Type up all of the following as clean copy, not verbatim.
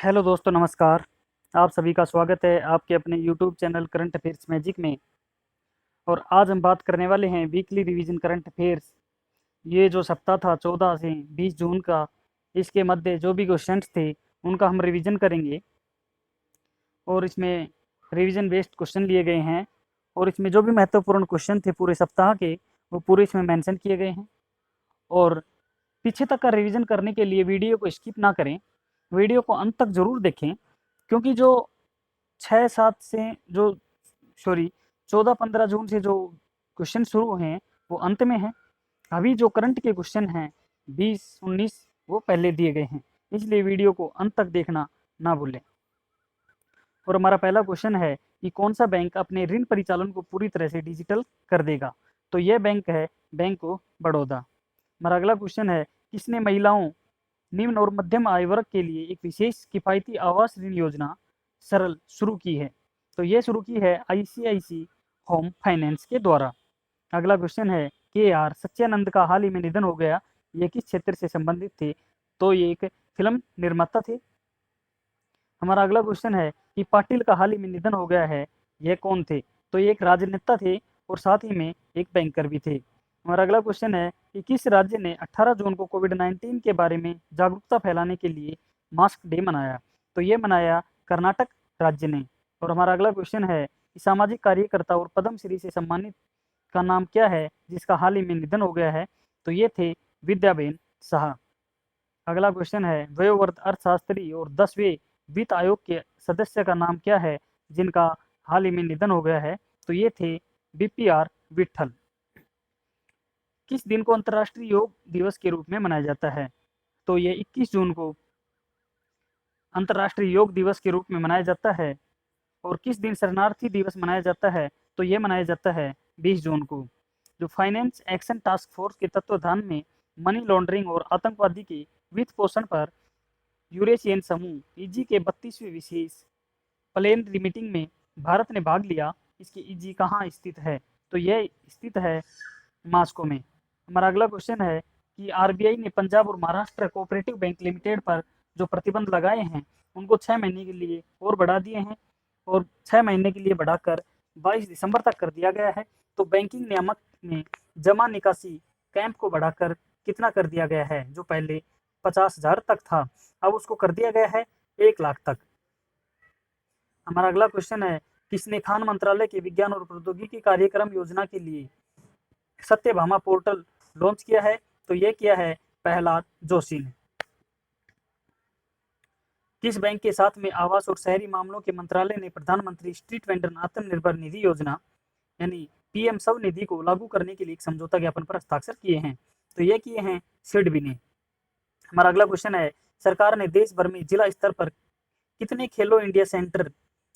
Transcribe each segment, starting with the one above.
Hello दोस्तों, नमस्कार। आप सभी का स्वागत है आपके अपने YouTube channel current affairs magic में। और आज हम बात करने वाले हैं वीकली रिवीजन करंट अफेयर्स। ये जो सप्ताह था 14 से 20 जून का, इसके मध्य जो भी क्वेश्चंस थे उनका हम रिवीजन करेंगे। और इसमें रिवीजन बेस्ड क्वेश्चन लिए गए हैं। और इसमें जो भी महत्वपूर्ण क्वेश्चन थे पूरे सप्ताह के, वो पूरे इसमें मेंशन किए गए हैं। और पीछे तक का रिवीजन करने के लिए वीडियो को स्किप ना करें, वीडियो को अंत तक ज़रूर देखें। क्योंकि जो 6-7 से जो सॉरी 14-15 जून से जो क्वेश्चन शुरू हुए हैं वो अंत में हैं। अभी जो करंट के क्वेश्चन हैं 20-19 वो पहले दिए गए हैं। इसलिए वीडियो को अंत तक देखना ना भूलें। और हमारा पहला क्वेश्चन है कि कौन सा बैंक अपने ऋण परिचालन को पूरी तरह से डिजिटल कर देगा। तो यह बैंक है बैंक ऑफ बड़ौदा। हमारा अगला क्वेश्चन है किसने महिलाओं, निम्न और मध्यम आय वर्ग के लिए एक विशेष किफायती आवास ऋण योजना सरल शुरू की है। तो ये शुरू की है आईसीआईसी होम फाइनेंस के द्वारा। अगला क्वेश्चन है के आर सत्यानंद का हाल ही में निधन हो गया, ये किस क्षेत्र से संबंधित थे। तो ये एक फिल्म निर्माता थे। हमारा अगला क्वेश्चन है कि पाटिल का हाल ही में निधन हो गया है, ये कौन थे। तो ये एक राजनेता थे और साथ ही में एक बैंकर भी थे। हमारा अगला क्वेश्चन है कि किस राज्य ने 18 जून को कोविड-19 के बारे में जागरूकता फैलाने के लिए मास्क डे मनाया। तो ये मनाया कर्नाटक राज्य ने। और हमारा अगला क्वेश्चन है कि सामाजिक कार्यकर्ता और पद्मश्री से सम्मानित का नाम क्या है जिसका हाल ही में निधन हो गया है। तो ये थे विद्याबेन साहा। अगला क्वेश्चन है वयोवृद्ध अर्थशास्त्री और 10वें वित्त आयोग के सदस्य का नाम क्या है जिनका हाल ही में निधन हो गया है। तो ये थे बीपीआर विट्ठल। किस दिन को अंतर्राष्ट्रीय योग दिवस के रूप में मनाया जाता है। तो ये 21 जून को अंतर्राष्ट्रीय योग दिवस के रूप में मनाया जाता है। और किस दिन शरणार्थी दिवस मनाया जाता है। तो ये मनाया जाता है 20 जून को। जो फाइनेंस एक्शन टास्क फोर्स के तत्वाधान में मनी लॉन्ड्रिंग और आतंकवादी के वित्त पोषण पर यूरेशियन समूह ईजी के 32वें विशेष प्लेनरी मीटिंग में भारत ने भाग लिया। इसकी ईजी कहाँ स्थित है। तो यह स्थित है मास्को में। हमारा अगला क्वेश्चन है कि आरबीआई ने पंजाब और महाराष्ट्र कोऑपरेटिव बैंक लिमिटेड पर जो प्रतिबंध लगाए हैं उनको 6 महीने के लिए और बढ़ा दिए हैं। और 6 महीने के लिए बढ़ाकर 22 दिसंबर तक कर दिया गया है। तो बैंकिंग नियामक ने जमा निकासी कैंप को बढ़ाकर कितना कर दिया गया है, जो पहले 50,000 तक था, अब उसको कर दिया गया है 1 लाख तक। हमारा अगला क्वेश्चन है किसने खान मंत्रालय के विज्ञान और प्रौद्योगिकी कार्यक्रम योजना के लिए सत्यभामा पोर्टल लॉन्च किया है। तो ये किया है प्रहलाद जोशी ने। किस बैंक के साथ में आवास और शहरी मामलों के मंत्रालय ने प्रधानमंत्री स्ट्रीट वेंडर आत्मनिर्भर निधि योजना यानी पीएम स्वनिधि को लागू करने के लिए एक समझौता ज्ञापन पर हस्ताक्षर किए हैं। तो ये किए हैं सिडबी ने। हमारा अगला क्वेश्चन है सरकार ने देश भर में जिला स्तर पर कितने खेलो इंडिया सेंटर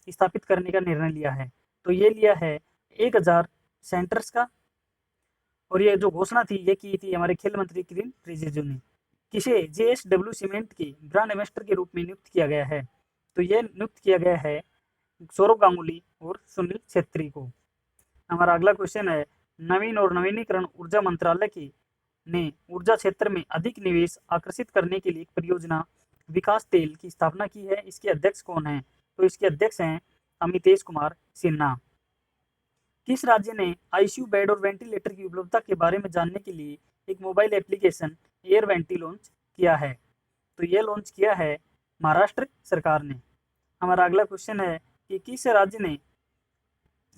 स्थापित करने का निर्णय लिया है। तो ये लिया है 1000 सेंटर्स का। और ये जो घोषणा थी ये की थी हमारे खेल मंत्री किरेन रिजिजू ने। किसे जेएसडब्ल्यू सीमेंट के ब्रांड एम्बेसडर के रूप में नियुक्त किया गया है। तो ये नियुक्त किया गया है सौरव गांगुली और सुनील छेत्री को। हमारा अगला क्वेश्चन है नवीन और नवीनीकरण ऊर्जा मंत्रालय की ने ऊर्जा क्षेत्र में अधिक निवेश आकर्षित करने के लिए एक परियोजना विकास तेल की स्थापना की है। इसके अध्यक्ष कौन है। तो इसके अध्यक्ष हैं अमितेश कुमार सिन्हा। किस राज्य ने आईसीयू बेड और वेंटिलेटर की उपलब्धता के बारे में जानने के लिए एक mobile application air vanity launch किया है। तो ये लॉन्च किया है महाराष्ट्र सरकार ने। हमारा अगला क्वेश्चन है कि किस राज्य ने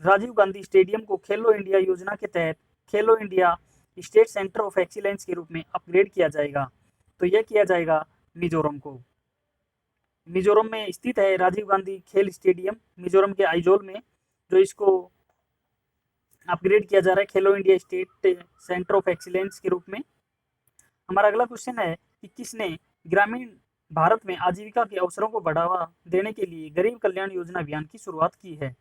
राजीव गांधी स्टेडियम को खेलो इंडिया योजना के तहत खेलो India state centre of excellence के रूप में अपग्रेड किया जाएगा। तो यह किया जाएगा मिजोरम को। मिजोरम में स्थित है राजीव गांधी खेल स्टेडियम मिजोरम के आइजोल में, जो इसको अपग्रेड किया जा रहा है खेलो India state centre of excellence के रूप में। हमारा अगला क्वेश्चन है कि किसने ग्रामीण भारत में आजीविका के अवसरों को बढ़ावा देने के लिए गरीब कल्याण योजना अभियान की शुरुआत की है।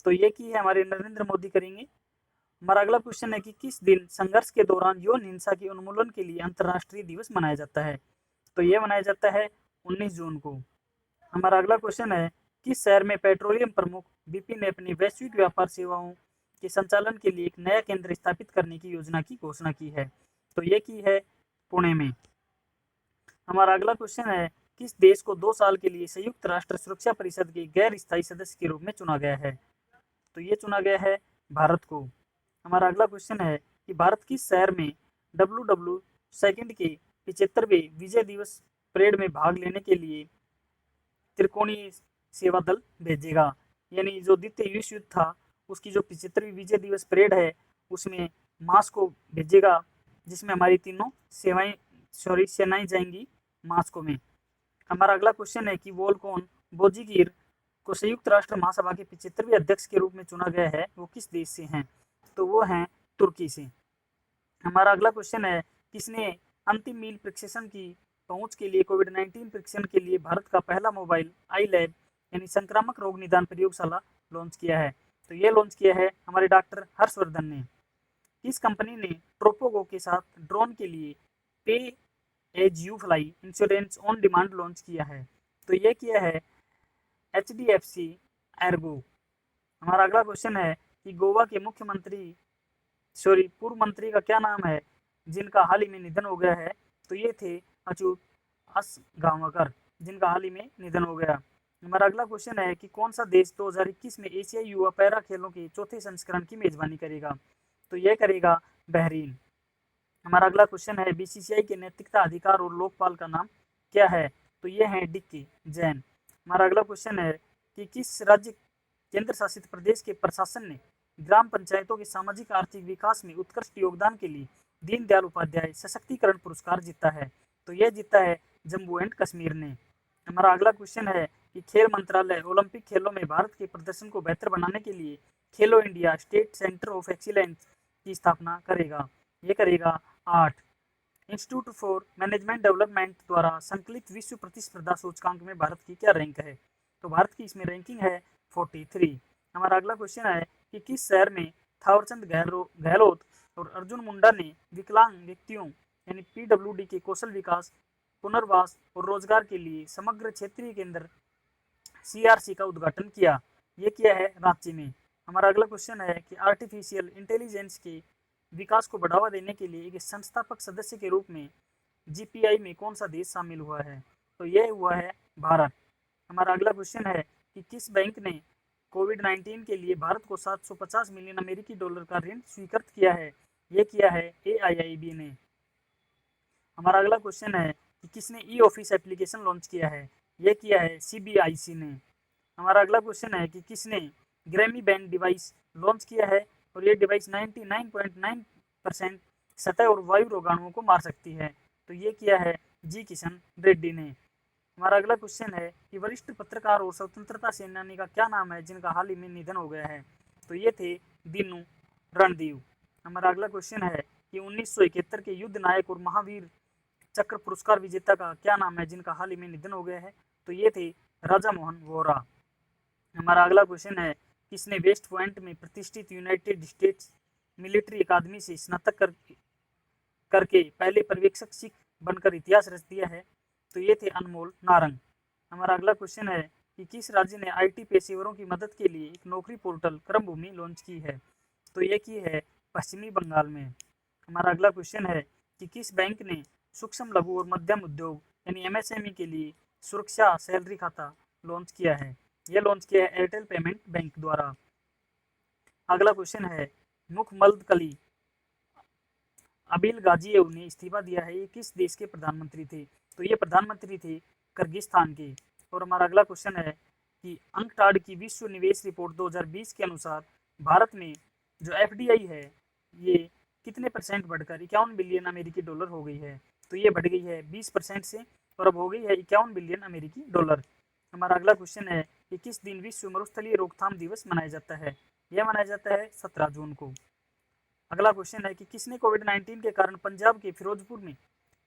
तो ये की है हमारे नरेंद्र मोदी करेंगे। हमारा अगला क्वेश्चन है कि किस दिन संघर्ष के दौरान यौन हिंसा के उन्मूलन के लिए अंतर्राष्ट्रीय दिवस मनाया जाता है। तो ये मनाया जाता है 19 जून को। हमारा अगला क्वेश्चन है किस शहर में पेट्रोलियम प्रमुख बीपी ने अपनी वैश्विक व्यापार सेवाओं के संचालन के लिए एक नया केंद्र स्थापित करने की योजना की घोषणा की है। तो ये की है पुणे में। हमारा अगला क्वेश्चन है किस देश को 2 साल के लिए संयुक्त राष्ट्र सुरक्षा परिषद के गैर स्थायी सदस्य के रूप में चुना गया है? तो ये चुना गया है भारत को। हमारा अगला क्वेश्चन है कि भारत किस शहर में WW सेकंड के 75वें विजय दिवस परेड में भाग लेने के लिए त्रिकोणीय सेवा दल भेजेगा? यानी जो द्वितीय विश्व युद्ध था उसकी जो 75वीं विजय दिवस परेड है उसमें मास्को भेजेगा, जिसमें हमारी तीनों सेनाएं जाएंगी मास्को में। हमारा अगला क्वेश्चन है कि वोल्कोन बोजिगिर को संयुक्त राष्ट्र महासभा के 75वें अध्यक्ष के रूप में चुना गया है, वो किस देश से हैं? तो वो हैं तुर्की से। हमारा अगला क्वेश्चन है किसने अंतिम मील प्रक्षेपण की पहुंच के लिए कोविड-19 परीक्षण के लिए भारत का पहला मोबाइल आई लैब यानी संक्रामक रोग निदान प्रयोगशाला लॉन्च किया है? तो ये लॉन्च किया है हमारे डॉक्टर हर्षवर्धन ने। किस कंपनी ने ट्रोपोगो के साथ ड्रोन के लिए pay as you fly insurance on demand launch किया है? तो ये किया है HDFC एर्गो। हमारा अगला क्वेश्चन है कि गोवा के पूर्व मंत्री का क्या नाम है जिनका हाल ही में निधन हो गया है? तो ये थे अच्युत असगांवकर, जिनका हाल ही में निधन हो गया। हमारा अगला क्वेश्चन है कि कौन सा देश 2021 में एशियाई युवा पैरा खेलों के चौथे संस्करण की मेजबानी करेगा? तो यह करेगा बहरीन। हमारा अगला क्वेश्चन है BCCI के नैतिकता अधिकार और लोकपाल का नाम क्या है? तो ये है डिक्की जैन। हमारा अगला क्वेश्चन है कि किस राज्य केंद्र शासित प्रदेश के प्रशासन ने ग्राम पंचायतों के सामाजिक आर्थिक विकास में उत्कृष्ट योगदान के लिए दीनदयाल उपाध्याय सशक्तिकरण पुरस्कार जीता है? तो यह जीता है जम्मू एंड कश्मीर ने। हमारा अगला क्वेश्चन है कि खेल मंत्रालय ओलंपिक खेलों में भारत के प्रदर्शन को बेहतर बनाने के लिए खेलो India state centre of excellence की स्थापना करेगा? ये करेगा 8। इंस्टीट्यूट फॉर मैनेजमेंट डेवलपमेंट द्वारा संकलित विश्व प्रतिस्पर्धा सूचकांक में भारत की क्या रैंक है? तो भारत की इसमें रैंकिंग है 43। हमारा अगला क्वेश्चन है कि किस शहर में थावरचंद गहलोत और अर्जुन मुंडा ने विकलांग व्यक्तियों यानी PWD के कौशल विकास, पुनर्वास और रोजगार के लिए समग्र क्षेत्रीय केंद्र CRC का उद्घाटन किया? ये किया है रांची में। हमारा अगला क्वेश्चन है कि आर्टिफिशियल इंटेलिजेंस के विकास को बढ़ावा देने के लिए एक संस्थापक सदस्य के रूप में GPI में कौन सा देश शामिल हुआ है? तो यह हुआ है भारत। हमारा अगला क्वेश्चन है कि किस बैंक ने कोविड-19 के लिए भारत को 750 मिलियन अमेरिकी डॉलर का ऋण स्वीकृत किया है? ये किया है AIIB ने। हमारा अगला क्वेश्चन है कि किसने ई-ऑफिस एप्लीकेशन लॉन्च किया है? ये किया है CBIC ने। हमारा अगला क्वेश्चन है कि किसने ग्रैमी बैंड डिवाइस लॉन्च किया है? और ये डिवाइस 99.9% सतह और वायु रोगाणुओं को मार सकती है? तो ये किया है जी किशन रेड्डी ने। हमारा अगला क्वेश्चन है कि वरिष्ठ पत्रकार और स्वतंत्रता सेनानी का क्या नाम है जिनका हाल ही में निधन हो गया है? तो ये थे दीनू रणदीव। हमारा अगला क्वेश्चन है कि 1971 के युद्ध नायक और महावीर चक्र पुरस्कार विजेता का क्या नाम है जिनका हाल ही में निधन हो गया है? तो ये थे राजा मोहन वोहरा। हमारा अगला क्वेश्चन है किसने वेस्ट पॉइंट में प्रतिष्ठित यूनाइटेड स्टेट्स मिलिट्री अकादमी से स्नातक करके पहले पर्यवेक्षक सिख बनकर इतिहास रच दिया है? तो ये थे अनमोल नारंग। हमारा अगला क्वेश्चन है कि किस राज्य ने IT पेशेवरों की मदद के लिए एक नौकरी पोर्टल क्रमभूमि लॉन्च की है? तो ये की है पश्चिमी बंगाल में। हमारा अगला क्वेश्चन है कि किस बैंक ने सूक्ष्म लघु और मध्यम उद्योग यानी MSME के लिए सुरक्षा सैलरी खाता लॉन्च किया है? यह लॉन्च किया है एयरटेल पेमेंट बैंक द्वारा। अगला क्वेश्चन है मुखमदकली अबिल गाजिएव ने इस्तीफा दिया है, ये किस देश के प्रधानमंत्री थे? तो ये प्रधानमंत्री थे किर्गिस्तान के। और हमारा अगला क्वेश्चन है कि अंकटाड की विश्व निवेश रिपोर्ट 2020 के अनुसार भारत में जो FDI है ये कितने % बढ़कर 51 बिलियन अमेरिकी डॉलर हो गई है? तो ये बढ़ गई है 20% से और अब हो गई है 51 बिलियन अमेरिकी डॉलर। हमारा अगला क्वेश्चन है कि किस दिन विश्व मरुस्थलीय रोकथाम दिवस मनाया जाता है? यह मनाया जाता है 17 जून को। अगला क्वेश्चन है कि किसने कोविड-19 के कारण पंजाब के फिरोजपुर में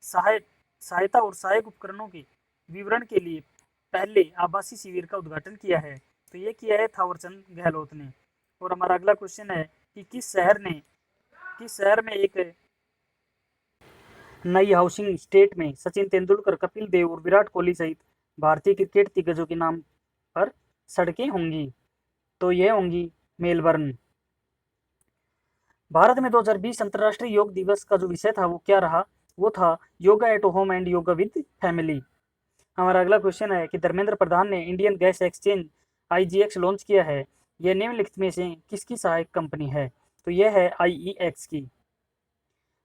सहायता और सहायक उपकरणों के विवरण के लिए पहले आभासी शिविर का उद्घाटन किया है? तो ये किया है थावरचंद गहलोत ने। और हमारा अगला क्वेश्चन है कि किस शहर में एक नई हाउसिंग स्टेट में सचिन तेंदुलकर, कपिल देव और विराट कोहली सहित भारतीय क्रिकेट दिग्गजों के नाम पर सड़कें होंगी? तो यह होंगी मेलबर्न। भारत में 2020 अंतर्राष्ट्रीय योग दिवस का जो विषय था वो क्या रहा? वो था yoga at home and yoga with family. हमारा अगला क्वेश्चन है कि धर्मेंद्र प्रधान ने इंडियन गैस एक्सचेंज आईजीएक्स लॉन्च किया है। यह निम्नलिखित में से किसकी सहायक कंपनी है? तो यह है आईईएक्स की।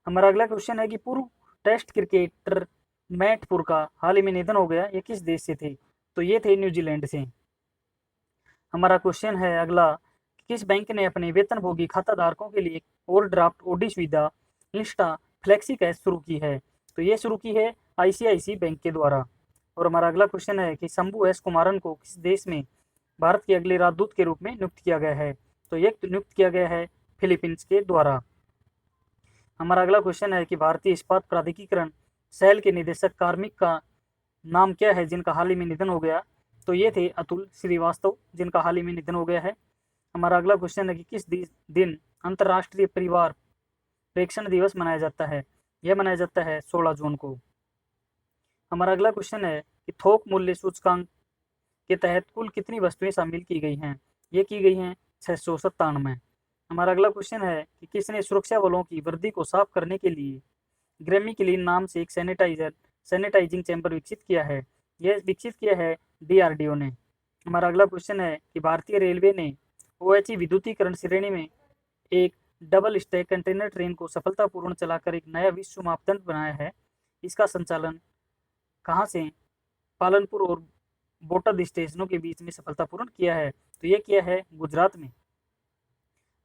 हमारा अगला क्वेश्चन है कि पूर्व टेस्ट क्रिकेटर मैट पुर का हाल ही में निधन हो गया, ये किस देश से थे? तो ये थे न्यूजीलैंड से। हमारा क्वेश्चन है अगला, किस बैंक ने अपने वेतनभोगी खाताधारकों के लिए ओवरड्राफ्ट ओडी सुविधा इंस्टा फ्लेक्सी कैश शुरू की है? तो ये शुरू की है आईसीआईसी बैंक के द्वारा। और हमारा अगला क्वेश्चन है कि शंभू एस कुमारन को किस देश में भारत के अगले राजदूत के रूप में नियुक्त किया गया है? तो ये नियुक्त किया गया है फिलीपींस के द्वारा। हमारा अगला क्वेश्चन है कि भारतीय इस्पात प्राधिकरण सेल के निदेशक कार्मिक का नाम क्या है जिनका हाल ही में निधन हो गया? तो ये थे अतुल श्रीवास्तव, जिनका हाल ही में निधन हो गया है। हमारा अगला क्वेश्चन है कि किस दिन अंतर्राष्ट्रीय परिवार प्रेक्षण दिवस मनाया जाता है? यह मनाया जाता है 16 जून को। हमारा अगला क्वेश्चन है कि थोक मूल्य सूचकांक के तहत कुल कितनी वस्तुएं शामिल की गई हैं? ये की गई हैं 697। हमारा अगला क्वेश्चन है कि किसने सुरक्षा बलों की वर्दी को साफ करने के लिए ग्रेमी क्लीन नाम से एक सैनिटाइजिंग चैम्बर विकसित किया है? यह विकसित किया है डीआरडीओ ने। हमारा अगला क्वेश्चन है कि भारतीय रेलवे ने ओएचई विद्युतीकरण श्रेणी में एक डबल स्टैक कंटेनर ट्रेन को सफलतापूर्ण चलाकर एक नया विश्व मापदंड बनाया है। इसका संचालन कहाँ से? पालनपुर और बोटाद स्टेशनों के बीच में सफलतापूर्ण किया है। तो यह किया है गुजरात में।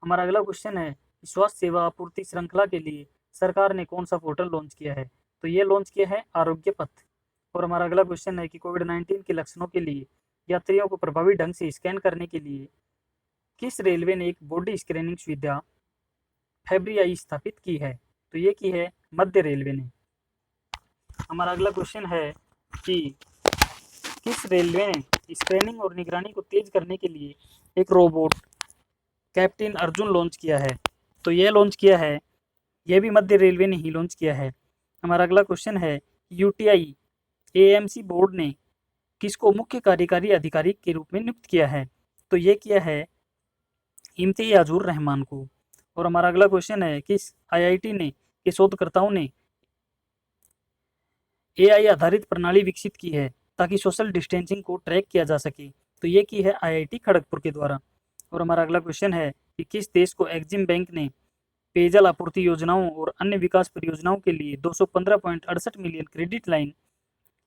हमारा अगला क्वेश्चन है कि स्वास्थ्य सेवा आपूर्ति श्रृंखला के लिए सरकार ने कौन सा पोर्टल लॉन्च किया है? तो ये लॉन्च किया है आरोग्य पथ। और हमारा अगला क्वेश्चन है कि कोविड-19 के लक्षणों के लिए यात्रियों को प्रभावी ढंग से स्कैन करने के लिए किस रेलवे ने एक बॉडी स्कैनिंग सुविधा फेब्रियाई स्थापित की है? तो ये की है मध्य रेलवे ने। हमारा अगला क्वेश्चन है कि किस रेलवे ने स्कैनिंग और निगरानी को तेज करने के लिए एक रोबोट कैप्टन अर्जुन लॉन्च किया है? तो यह लॉन्च किया है, यह भी मध्य रेलवे ने ही लॉन्च किया है। हमारा अगला क्वेश्चन है यूटीआई एएमसी बोर्ड ने किसको मुख्य कार्यकारी अधिकारी के रूप में नियुक्त किया है? तो ये किया है इम्तियाजुर रहमान को। और हमारा अगला क्वेश्चन है किस आईआईटी ने के शोधकर्ताओं ने एआई आधारित प्रणाली विकसित की है ताकि सोशल डिस्टेंसिंग को ट्रैक किया जा सके? तो ये की है आईआईटी खड़गपुर के द्वारा। और हमारा अगला क्वेश्चन है कि किस देश को एक्जिम बैंक ने पेयजल आपूर्ति योजनाओं और अन्य विकास परियोजनाओं के लिए 215.68 मिलियन क्रेडिट लाइन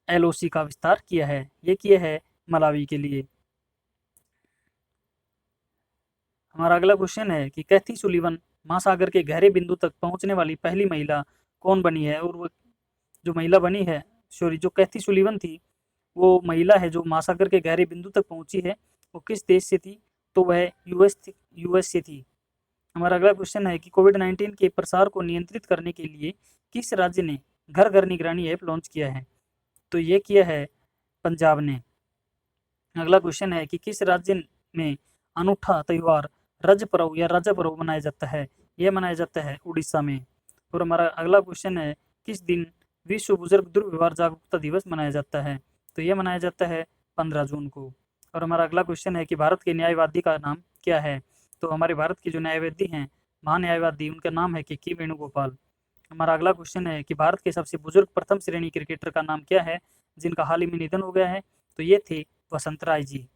एलओसी का विस्तार किया है? ये किया है मलावी के लिए। हमारा अगला क्वेश्चन है कि कैथी सुलीवन महासागर के गहरे बिंदु तक पहुंचने वाली पहली महिला कौन बनी है? और वो जो महिला बनी है, जो कैथी सुलीवन थी, वो महिला है जो महासागर के गहरे बिंदु तक पहुंची है, वो किस देश से थी? तो वह यूएस से थी। हमारा अगला क्वेश्चन है कि कोविड-19 के प्रसार को नियंत्रित करने के लिए किस राज्य ने घर घर निगरानी ऐप लॉन्च किया है? तो ये किया है पंजाब ने। अगला क्वेश्चन है कि किस राज्य में अनूठा त्यौहार रज पर्व या राजा पर्व मनाया जाता है? यह मनाया जाता है उड़ीसा में। और हमारा अगला क्वेश्चन है किस दिन विश्व बुजुर्ग दुर्व्यवहार जागरूकता दिवस मनाया जाता है? तो यह मनाया जाता है 15 जून को। और हमारा अगला क्वेश्चन है कि भारत के न्यायवादी का नाम क्या है? तो हमारे भारत के जो न्यायवादी हैं, महान्यायवादी, उनका नाम है के वेणुगोपाल। हमारा अगला क्वेश्चन है कि भारत के सबसे बुजुर्ग प्रथम श्रेणी क्रिकेटर का नाम क्या है जिनका हाल ही में निधन हो गया है? तो ये थे वसंत राय जी।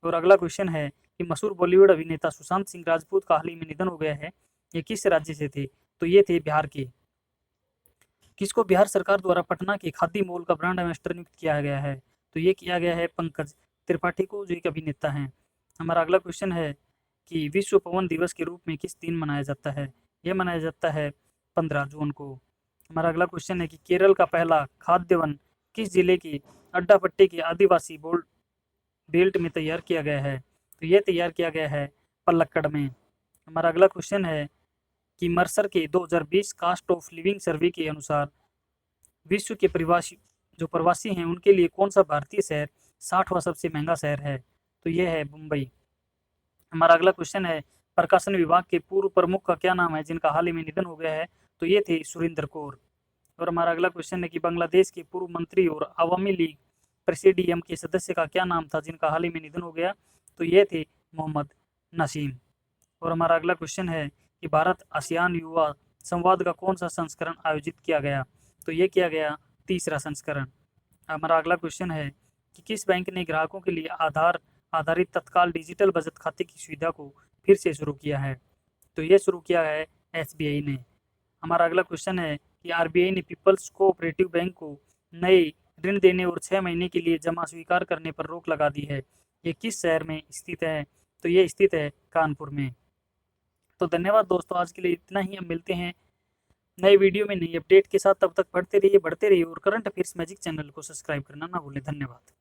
और अगला क्वेश्चन है कि मशहूर बॉलीवुड अभिनेता सुशांत सिंह राजपूत का हाल ही में निधन हो गया है, ये किस राज्य से थे? तो ये थे बिहार के। किसको बिहार सरकार द्वारा पटना के खादी मॉल का ब्रांड एम्बेसडर नियुक्त किया गया है? तो ये किया गया है पंकज त्रिपाठी को, जो एक अभिनेता हैं। हमारा अगला क्वेश्चन है कि विश्व पवन दिवस के रूप में किस दिन मनाया जाता है? यह मनाया जाता है 15 जून को। हमारा अगला क्वेश्चन है कि केरल का पहला खाद्य वन किस जिले के अड्डापट्टी के आदिवासी बेल्ट में तैयार किया गया है? तो ये तैयार किया गया है पलक्कड़ में। हमारा अगला क्वेश्चन है कि मर्सर के 2020 कास्ट ऑफ लिविंग सर्वे के अनुसार विश्व के प्रवासी हैं उनके लिए कौन सा भारतीय शहर 60वां सबसे महंगा शहर है? तो यह है मुंबई। हमारा अगला क्वेश्चन है प्रकाशन विभाग के पूर्व प्रमुख का क्या नाम है जिनका हाल ही में निधन हो गया है? तो ये थे सुरेंद्र कौर। और हमारा अगला क्वेश्चन है कि बांग्लादेश के पूर्व मंत्री और अवामी लीग प्रेसिडियम के सदस्य का क्या नाम था जिनका हाल ही में निधन हो गया? तो ये थे मोहम्मद नसीम। और हमारा अगला क्वेश्चन है कि भारत आसियान युवा संवाद का कौन सा संस्करण आयोजित किया गया? तो ये किया गया 3रा संस्करण। हमारा अगला क्वेश्चन है कि किस बैंक ने ग्राहकों के लिए आधार आधारित तत्काल डिजिटल बचत खाते की सुविधा को फिर से शुरू किया है? तो ये शुरू किया है एसबीआई ने। हमारा अगला क्वेश्चन है कि आरबीआई ने पीपल्स कोऑपरेटिव बैंक को नए ऋण देने और 6 महीने के लिए जमा स्वीकार करने पर रोक लगा दी है। ये किस शहर में स्थित है? तो ये स्थित है कानपुर में। तो धन्यवाद दोस्तों, आज के लिए इतना ही। हम मिलते हैं नए वीडियो में नई अपडेट के साथ। तब तक पढ़ते रहिए, बढ़ते रहिए और करंट अफेयर्स मैजिक चैनल को सब्सक्राइब करना ना भूलें। धन्यवाद।